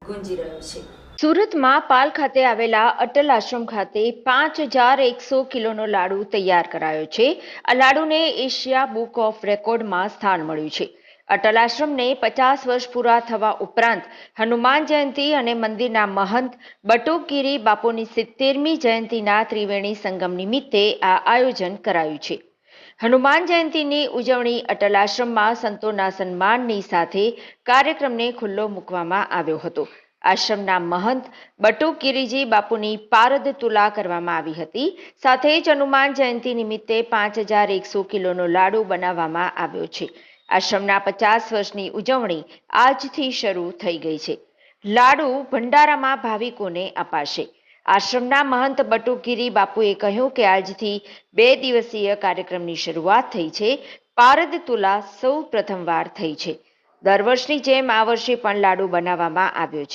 ગુંજી રહ્યો છે। સુરતમાં પાલ ખાતે આવેલા અટલ આશ્રમ ખાતે 5100 કિલોનો લાડુ તૈયાર કરાયો છે। આ લાડુને એશિયા બુક ઓફ રેકોર્ડમાં સ્થાન મળ્યું છે। અટલ આશ્રમને 50 વર્ષ પૂરા થવા ઉપરાંત હનુમાન જયંતિ અને મંદિરના મહંત બટુકગીરી બાપુની 70મી જયંતિના ત્રિવેણી સંગમ નિમિત્તે આ આયોજન કરાયું છે। હનુમાન જયંતિની ઉજવણી અટલ આશ્રમમાં સંતોના સન્માનની સાથે કાર્યક્રમને ખુલ્લો મૂકવામાં આવ્યો હતો। આશ્રમના મહંત બટુકગીરીજી બાપુની પારદ તુલા કરવામાં આવી હતી। સાથે જ હનુમાન જયંતિ નિમિત્તે 5100 કિલોનો લાડુ બનાવવામાં આવ્યો છે। આશ્રમના 50 વર્ષની ઉજવણી આજથી શરૂ થઈ ગઈ છે। લાડુ ભંડારામાં ભાવિકોને અપાશે। આશ્રમના મહંત બટુકગીરી બાપુએ કહ્યું કે આજથી 2 દિવસીય કાર્યક્રમની શરૂઆત થઈ છે। પારદ તુલા સૌ પ્રથમવાર થઈ છે। દર વર્ષની જેમ આ વર્ષે પણ લાડુ બનાવવામાં આવ્યો છે।